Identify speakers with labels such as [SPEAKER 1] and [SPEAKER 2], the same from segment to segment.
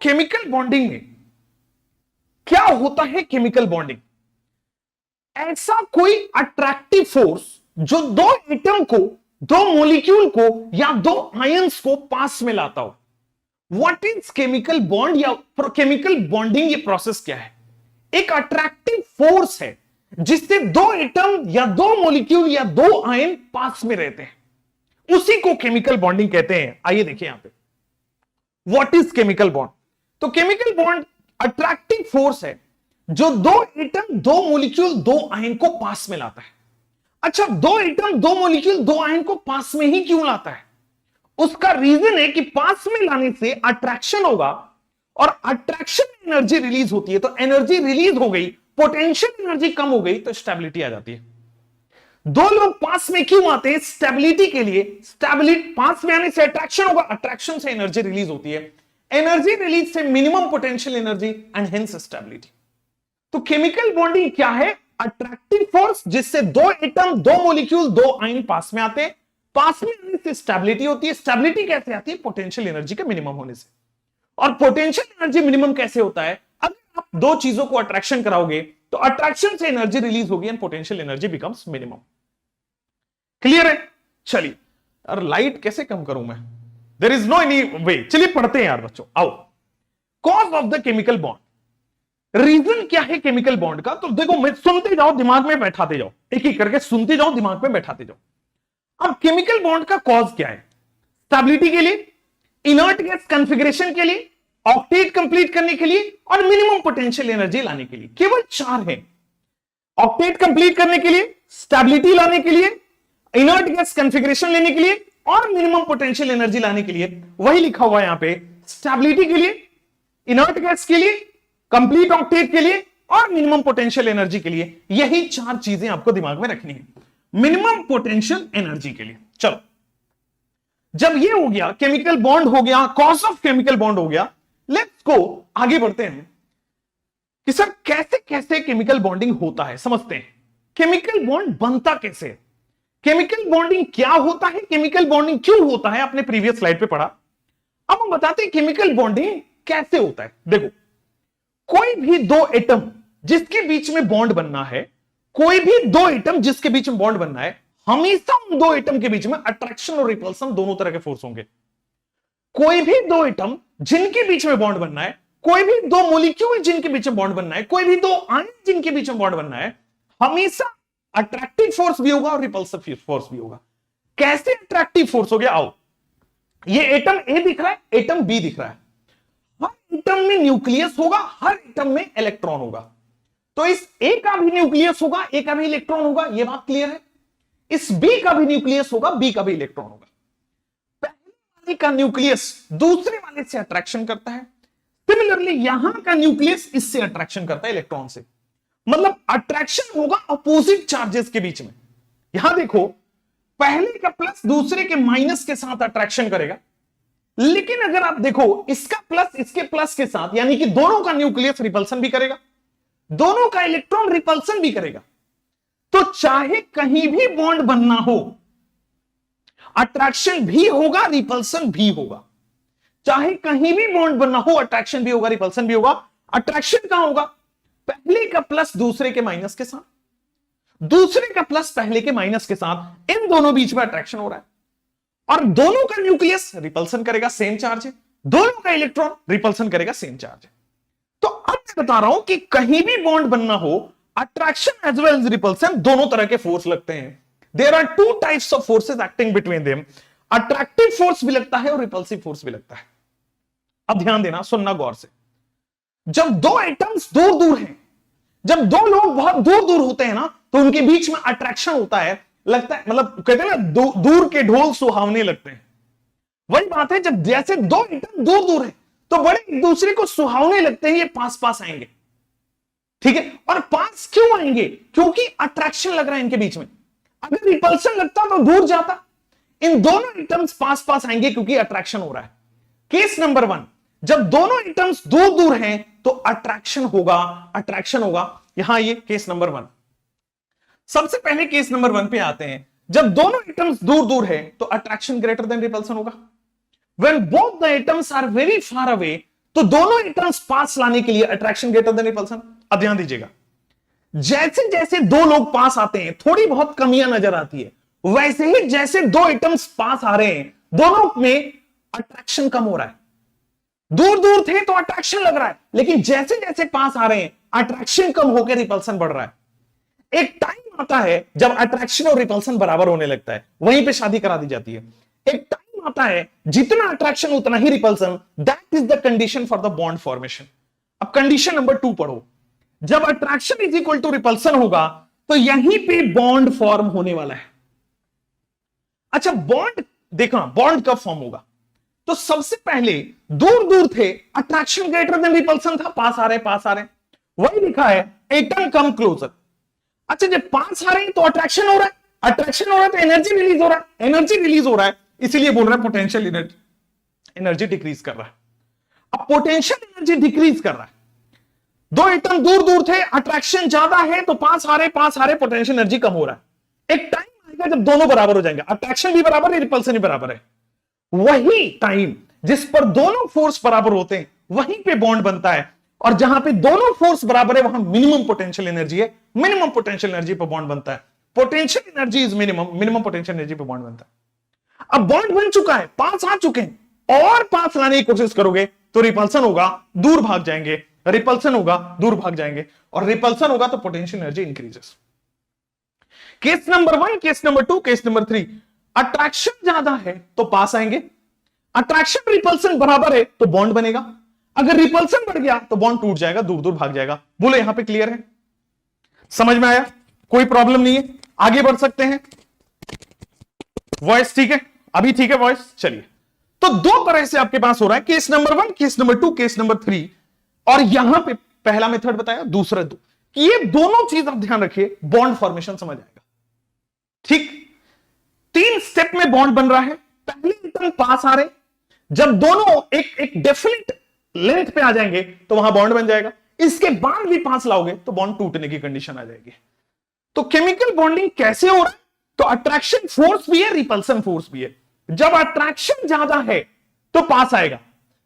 [SPEAKER 1] Chemical bonding में क्या होता है? केमिकल बॉन्डिंग ऐसा कोई अट्रैक्टिव फोर्स जो दो एटम को, दो मॉलिक्यूल को या दो आयंस को पास में लाता हो। व्हाट इज केमिकल बॉन्ड या केमिकल बॉन्डिंग? ये प्रोसेस क्या है? एक अट्रैक्टिव फोर्स है जिससे दो एटम या दो मॉलिक्यूल या दो आयन पास में रहते हैं, उसी को केमिकल बॉन्डिंग कहते हैं। आइए देखिए यहां पे व्हाट इज केमिकल बॉन्ड। तो केमिकल बॉन्ड अट्रैक्टिव फोर्स है जो दो एटम, दो मॉलिक्यूल, दो आयन को पास में लाता है। अच्छा, दो एटम, दो मॉलिक्यूल, दो आयन को पास में ही क्यों लाता है? उसका रीजन है कि पास में लाने से अट्रैक्शन होगा और अट्रैक्शन एनर्जी रिलीज होती है। तो एनर्जी रिलीज हो गई, पोटेंशियल एनर्जी कम हो गई तो स्टेबिलिटी आ जाती है। दो लोग पास में क्यों आते हैं? स्टेबिलिटी के लिए। स्टेबिलिटी पास में आने से अट्रैक्शन होगा, अट्रैक्शन से एनर्जी रिलीज होती है, एनर्जी रिलीज से minimum potential energy and hence stability. तो केमिकल बॉन्डिंग क्या है? अट्रैक्टिव फोर्स जिससे दो एटम, दो मॉलिक्यूल, दो आयन पास में आते हैं। पास में आने से स्टेबिलिटी होती है। स्टेबिलिटी कैसे आती है? पोटेंशियल एनर्जी के मिनिमम होने से। और पोटेंशियल एनर्जी मिनिमम कैसे होता है? अगर आप दो चीजों को अट्रैक्शन कराओगे तो अट्रैक्शन से एनर्जी रिलीज होगी and potential energy becomes minimum. Clear है? चलिए, और लाइट कैसे कम करूं मैं? There is no any way. चलिए पढ़ते हैं यार बच्चों, आओ। Cause of the chemical bond, reason क्या है केमिकल बॉन्ड का? तो देखो, मैं सुनते जाओ, दिमाग में बैठाते जाओ, एक एक करके सुनते जाओ, दिमाग में बैठाते जाओ। अब केमिकल बॉन्ड का कॉज क्या है? स्टेबिलिटी के लिए, इनर्ट गैस कॉन्फ़िगरेशन के लिए, ऑक्टेट कंप्लीट करने के लिए और मिनिमम पोटेंशियल एनर्जी लाने के लिए। केवल चार है। ऑक्टेट कंप्लीट करने के लिए, स्टेबिलिटी लाने के लिए, इनर्ट गैस कॉन्फ़िगरेशन लेने के लिए और मिनिमम पोटेंशियल एनर्जी लाने के लिए। वही लिखा हुआ है यहां पे, स्टेबिलिटी के लिए, इनर्ट गैस के लिए, कंप्लीट ऑक्टेट के लिए और मिनिमम पोटेंशियल एनर्जी के लिए। यही चार चीजें आपको दिमाग में रखनी है मिनिमम पोटेंशियल एनर्जी के लिए। चलो, जब ये हो गया, केमिकल बॉन्ड हो गया, कॉज ऑफ केमिकल बॉन्ड हो गया, लेट्स गो आगे बढ़ते हैं कि सर कैसे कैसे केमिकल बॉन्डिंग होता है, समझते हैं। केमिकल बॉन्ड बनता कैसे? केमिकल बॉन्डिंग क्या होता है? केमिकल बॉन्डिंग क्यों होता है? आपने प्रीवियस स्लाइड पे पढ़ा। अब हम बताते हैं केमिकल बॉन्डिंग कैसे होता है। देखो, कोई भी दो एटम जिसके बीच में बॉन्ड बनना है, कोई भी दो एटम जिसके बीच में बॉन्ड बनना है, हमेशा उन दो एटम के बीच में अट्रैक्शन और रिपल्सन दोनों तरह के फोर्स होंगे। कोई भी दो एटम जिनके बीच में बॉन्ड बनना है, कोई भी दो मॉलिक्यूल जिनके बीच में बॉन्ड बनना है, कोई भी दो आयन जिनके बीच में बॉन्ड बनना है, हमेशा अट्रैक्टिव फोर्स भी होगा और रिपल्सिव फोर्स भी होगा। कैसे अट्रैक्टिव फोर्स हो गया? आओ, ये एटम ए दिख रहा है, एटम बी दिख रहा है। हर एटम में न्यूक्लियस होगा, हर एटम में इलेक्ट्रॉन होगा। तो इस ए का भी न्यूक्लियस होगा, ए का भी इलेक्ट्रॉन होगा, यह बात क्लियर है। इस बी का भी न्यूक्लियस होगा, बी का भी इलेक्ट्रॉन होगा। पहले वाले का न्यूक्लियस दूसरे वाले से अट्रैक्शन करता है, सिमिलरली यहां का न्यूक्लियस इससे अट्रैक्शन करता है इलेक्ट्रॉन से। मतलब अट्रैक्शन होगा अपोजिट चार्जेस के बीच में। यहां देखो, पहले का प्लस दूसरे के माइनस के साथ अट्रैक्शन करेगा, लेकिन अगर आप देखो इसका प्लस इसके प्लस के साथ, यानी कि दोनों का न्यूक्लियस रिपल्सन भी करेगा, दोनों का इलेक्ट्रॉन रिपल्सन भी करेगा। तो चाहे कहीं भी बॉन्ड बनना हो, अट्रैक्शन भी होगा, रिपल्सन भी होगा। चाहे कहीं भी बॉन्ड बनना हो, अट्रैक्शन भी होगा, रिपल्सन भी होगा। अट्रैक्शन कहां होगा? पहले का प्लस दूसरे के माइनस के साथ, दूसरे का प्लस पहले के माइनस के साथ, इन दोनों बीच में अट्रैक्शन हो रहा है। और दोनों का न्यूक्लियस रिपल्सन करेगा, सेम चार्ज है। दोनों का इलेक्ट्रॉन रिपल्सन करेगा, सेम चार्ज है। तो अब मैं बता रहा हूं कि कहीं भी बॉन्ड बनना हो, attraction as well as repulsion दोनों तरह के फोर्स लगते हैं। There are two types of forces acting between them. Attractive force भी लगता है और रिपल्सिव फोर्स भी लगता है। अब ध्यान देना, सुनना गौर से। जब दो एटम्स दूर दूर हैं, जब दो लोग बहुत दूर दूर होते हैं ना, तो उनके बीच में अट्रैक्शन होता है, लगता है, मतलब कहते हैं ना, दूर के ढोल सुहावने लगते हैं। वही बात है, जब जैसे दो एटम दूर दूर है तो बड़े एक दूसरे को सुहावने लगते हैं, ये पास पास आएंगे। ठीक है, और पास क्यों आएंगे? क्योंकि अट्रैक्शन लग रहा है इनके बीच में। अगर रिपल्सन लगता तो दूर जाता। इन दोनों एटम्स पास पास आएंगे क्योंकि अट्रैक्शन हो रहा है। केस नंबर 1, जब दोनों एटम्स दूर दूर हैं तो अट्रैक्शन होगा, अट्रैक्शन होगा। यहां ये केस नंबर 1। सबसे पहले केस नंबर 1 पे आते हैं। जब दोनों एटम्स दूर दूर हैं तो अट्रैक्शन ग्रेटर देन रिपल्सन होगा। When both the atoms are very far away, तो दोनों एटम्स पास लाने के लिए अट्रैक्शन ग्रेटर देन रिपल्सन। अब ध्यान दीजिएगा, जैसे जैसे दो लोग पास आते हैं थोड़ी बहुत कमियां नजर आती है, वैसे ही जैसे दो एटम्स पास आ रहे हैं दोनों में अट्रैक्शन कम हो रहा है। दूर दूर थे तो अट्रैक्शन लग रहा है, लेकिन जैसे जैसे पास आ रहे हैं अट्रैक्शन कम होकर रिपल्सन बढ़ रहा है। एक टाइम आता है जब अट्रैक्शन और रिपल्सन बराबर होने लगता है, वहीं पे शादी करा दी जाती है। एक टाइम आता है जितना अट्रैक्शन उतना ही repulsion, that is the condition for the bond formation. अब कंडीशन नंबर 2 पढ़ो, जब attraction is equal to repulsion होगा तो यहीं पे बॉन्ड फॉर्म होने वाला है। अच्छा, बॉन्ड देखना, बॉन्ड कब फॉर्म होगा? तो सबसे पहले दूर दूर थे, अट्रैक्शन ग्रेटर देन रिपल्सन था, पास आ रहे, वही लिखा है एटम कम क्लोजर। अच्छा, जब पास आ रहे हैं तो अट्रैक्शन हो रहा है, तो एनर्जी रिलीज हो रहा है, इसीलिए बोल रहा है पोटेंशियल एनर्जी डिक्रीज कर रहा है। अब पोटेंशियल एनर्जी डिक्रीज कर रहा है, दो एटम दूर दूर थे, अट्रैक्शन ज्यादा है तो पास आ रहे, पोटेंशियल एनर्जी कम हो रहा है। एक टाइम आएगा जब दोनों बराबर हो जाएंगे, अट्रैक्शन भी बराबर है, रिपल्सन भी बराबर है। वही टाइम जिस पर दोनों फोर्स बराबर होते हैं वहीं पे बॉन्ड बनता है, और जहां पे दोनों फोर्स बराबर है वहां मिनिमम पोटेंशियल एनर्जी है, मिनिमम पोटेंशियल एनर्जी पर बॉन्ड बनता है। Potential energy is minimum potential energy पर बॉन्ड बनता है। अब बॉन्ड बन चुका है, पास आ चुके हैं, और पास लाने की कोशिश करोगे तो रिपल्सन होगा, दूर भाग जाएंगे, रिपल्सन होगा, दूर भाग जाएंगे, और रिपल्सन होगा तो potential energy increases. Case number 1, case number 2, case number 3, attraction ज्यादा है तो पास आएंगे, अट्रैक्शन रिपल्सन बराबर है तो बॉन्ड बनेगा, अगर रिपल्सन बढ़ गया तो बॉन्ड टूट जाएगा, दूर दूर भाग जाएगा। बोलो यहां पे क्लियर है? समझ में आया? कोई प्रॉब्लम नहीं है, आगे बढ़ सकते हैं। वॉइस ठीक है? अभी ठीक है वॉइस? चलिए, तो दो तरह से आपके पास हो रहा है, case number 1, case number 2, case number 3, और यहां पे पहला मेथड बताया, दूसरा दो, कि ये दोनों चीज आप ध्यान रखिए, बॉन्ड फॉर्मेशन समझ आएगा। ठीक, 3 स्टेप में बॉन्ड बन रहा है। पहले एटम पास आ रहे, जब दोनों एक डेफिनेट लेंथ पे आ जाएंगे तो वहां बॉन्ड बन जाएगा, इसके बाद भी पास लाओगे तो बॉन्ड टूटने की कंडीशन आ जाएगी। तो केमिकल बॉन्डिंग कैसे हो रहा है? तो अट्रैक्शन फोर्स भी है, रिपल्सन फोर्स भी है। जब अट्रैक्शन ज्यादा है तो पास आएगा,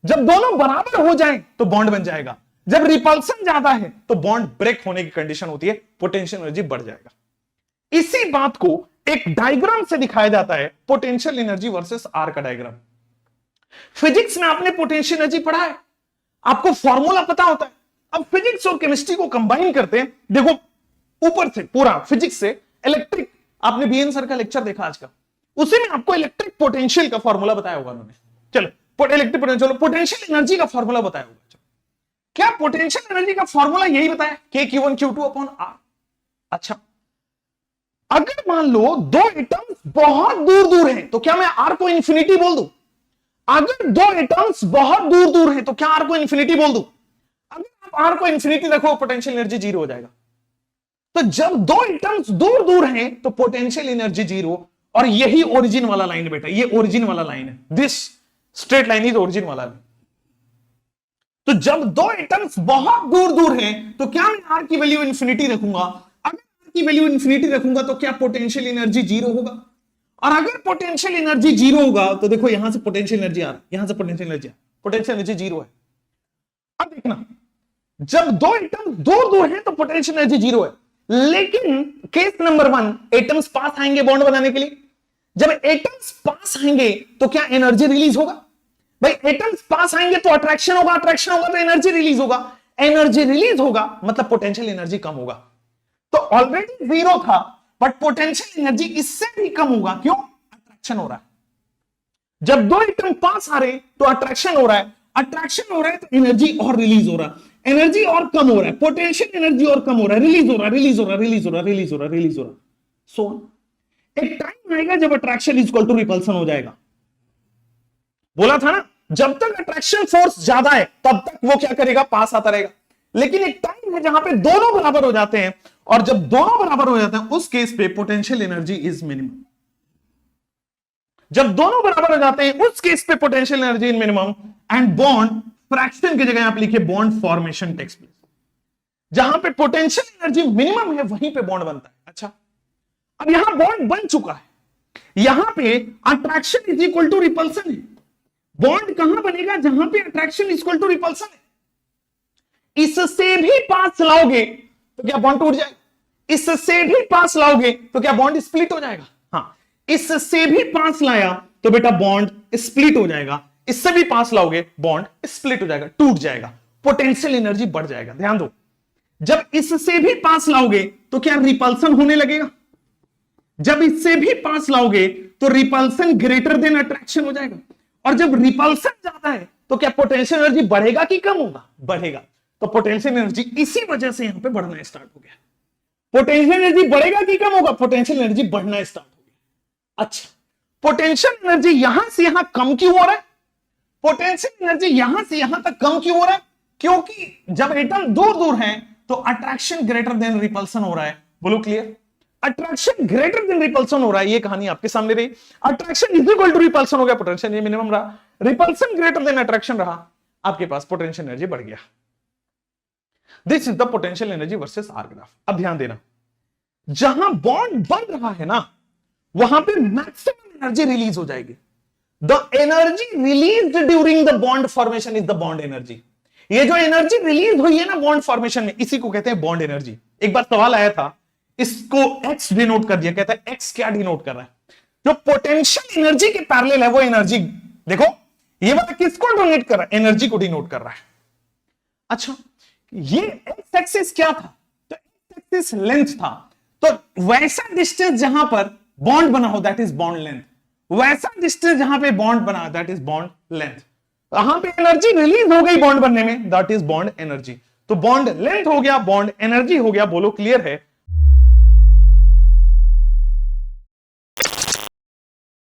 [SPEAKER 1] जब दोनों बराबर हो जाए तो बॉन्ड बन जाएगा, जब रिपल्सन ज्यादा है तो बॉन्ड ब्रेक होने की कंडीशन होती है, पोटेंशियल एनर्जी बढ़ जाएगा। इसी बात को एक डायग्राम से दिखाया जाता है, पोटेंशियल एनर्जी वर्सेस आर का डायग्राम। फिजिक्स में आपने पोटेंशियल एनर्जी पढ़ा है, आपको फॉर्मूला पता होता है। अब फिजिक्स और केमिस्ट्री को कंबाइन करते हैं, देखो ऊपर से पूरा फिजिक्स से इलेक्ट्रिक, आपने बीएन सर का लेक्चर देखा आज का, उसी में आपको इलेक्ट्रिक पोटेंशियल का फॉर्मूला बताया होगा उन्होंने। चलो इलेक्ट्रिक पोटेंशियल, पोटेंशियल एनर्जी का फॉर्मूला बताया होगा। क्या पोटेंशियल एनर्जी का फॉर्मूला यही बताया, KQ1 Q2 अपॉन R। अच्छा, अगर मान लो दो एटम्स बहुत दूर दूर हैं तो क्या मैं R को इंफिनिटी बोल दूं? अगर दो एटम्स बहुत दूर दूर हैं तो क्या R को इंफिनिटी बोल दूं? अगर आप R को इंफिनिटी रखो पोटेंशियल एनर्जी जीरो हो जाएगा। तो जब दो एटम्स दूर दूर हैं तो पोटेंशियल एनर्जी जीरो, और यही ओरिजिन वाला लाइन है बेटा, ये ओरिजिन वाला लाइन है, this straight line is origin वाला लाइन। तो जब दो एटम्स बहुत दूर दूर हैं तो क्या मैं R की वैल्यू इंफिनिटी रखूंगा? अगर R की वैल्यू इंफिनिटी रखूंगा तो क्या पोटेंशियल एनर्जी जीरो होगा? और अगर पोटेंशियल एनर्जी जीरो होगा तो देखो यहां से पोटेंशियल एनर्जी आ रहा है, यहां से पोटेंशियल एनर्जी जीरो है। अब देखना, जब दो एटम्स दूर दूर हैं तो पोटेंशियल एनर्जी जीरो है, लेकिन केस नंबर 1 एटम्स पास आएंगे बॉन्ड बनाने के लिए। जब एटम्स पास आएंगे तो क्या एनर्जी रिलीज होगा? भाई एटम्स पास आएंगे तो अट्रैक्शन होगा तो एनर्जी रिलीज होगा, एनर्जी रिलीज होगा मतलब पोटेंशियल एनर्जी कम होगा। तो ऑलरेडी जीरो था बट पोटेंशियल एनर्जी इससे भी कम होगा, क्यों? अट्रैक्शन हो रहा है। जब दो एटम पास आ रहे तो अट्रैक्शन हो रहा है तो एनर्जी और रिलीज हो रहा है, एनर्जी और कम हो रहा है, पोटेंशियल एनर्जी और कम हो रहा है, रिलीज हो रहा है। सो एक टाइम आएगा जब attraction is equal to repulsion हो जाएगा। बोला था ना, जब तक अट्रैक्शन फोर्स ज्यादा है तब तक वो क्या करेगा? पास आता रहेगा। लेकिन एक टाइम है जहां पे दोनों बराबर हो जाते हैं, और जब दोनों बराबर हो जाते हैं उस केस पे पोटेंशियल एनर्जी इज मिनिमम। जब दोनों बराबर हो जाते हैं उस केस पे potential energy is minimum, and bond fraction की जगह आप लिखिए बॉन्ड फॉर्मेशन टेक्स प्लेस। जहां पे पोटेंशियल एनर्जी मिनिमम है वहीं पे बॉन्ड बनता है। अच्छा, अब यहां बॉन्ड बन चुका है, यहां पे attraction is equal to repulsion है, बॉन्ड कहां बनेगा? जहां पे अट्रैक्शन इक्वल टू रिपल्सन है। इससे भी पास लाओगे तो क्या बॉन्ड टूट जाएगा? इससे भी पास लाओगे तो क्या बॉन्ड स्प्लिट हो जाएगा? हाँ, इससे भी पास लाया तो बेटा बॉन्ड स्प्लिट हो जाएगा, इससे भी पास लाओगे बॉन्ड स्प्लिट हो जाएगा, टूट जाएगा, पोटेंशियल एनर्जी बढ़ जाएगा। ध्यान दो, जब इससे भी पास लाओगे तो क्या रिपल्सन होने लगेगा? जब इससे भी पास लाओगे तो रिपल्सन ग्रेटर देन अट्रैक्शन हो जाएगा, और जब रिपल्सन ज्यादा है तो क्या पोटेंशियल एनर्जी बढ़ेगा कि कम होगा? बढ़ेगा। तो पोटेंशियल एनर्जी इसी वजह से यहां पे बढ़ना स्टार्ट हो गया। पोटेंशियल एनर्जी बढ़ेगा कि कम होगा? पोटेंशियल एनर्जी बढ़ना स्टार्ट हो गया। अच्छा, पोटेंशियल एनर्जी यहां से यहां कम क्यों हो रहा है? पोटेंशियल एनर्जी यहां से यहां तक कम क्यों हो रहा है? क्योंकि जब एटम दूर दूर हैं तो अट्रैक्शन ग्रेटर देन रिपल्सन हो रहा है। बोलो clear? Attraction greater than repulsion हो रहा है, ये कहानी आपके सामने रही। Attraction is equal to repulsion हो गया, पोटेंशियल एनर्जी मिनिमम रहा, रिपल्सन ग्रेटर देन अट्रैक्शन रहा, आपके पास पोटेंशियल एनर्जी बढ़ गया। This is the potential energy versus R graph. अब ध्यान देना, जहां बॉन्ड बन रहा है ना, वहां पे मैक्सिमम एनर्जी रिलीज हो जाएगी। The energy released during the bond formation is the bond energy. ये जो एनर्जी रिलीज हुई है ना बॉन्ड फॉर्मेशन में, इसी को कहते हैं बॉन्ड एनर्जी। एक बार सवाल आया था, इसको एक्स डिनोट कर दिया, कहता है एक्स क्या डिनोट कर रहा है? जो पोटेंशियल एनर्जी के पैरेलल है वो एनर्जी, देखो ये वाला किसको डोनेट कर रहा है? एनर्जी को डिनोट कर रहा है। अच्छा, ये एक्स एक्सिस क्या था? तो एक्स एक्सिस लेंथ था, तो वैसा डिस्टेंस जहां पर बॉन्ड बना हो दैट इज बॉन्ड लेंथ, वैसा डिस्टेंस जहां पे बॉन्ड बना दैट इज बॉन्ड लेंथ। यहां पे एनर्जी रिलीज हो गई बॉन्ड बनने में, दैट इज बॉन्ड एनर्जी। तो बॉन्ड लेंथ हो गया, बॉन्ड एनर्जी हो गया। बोलो क्लियर है?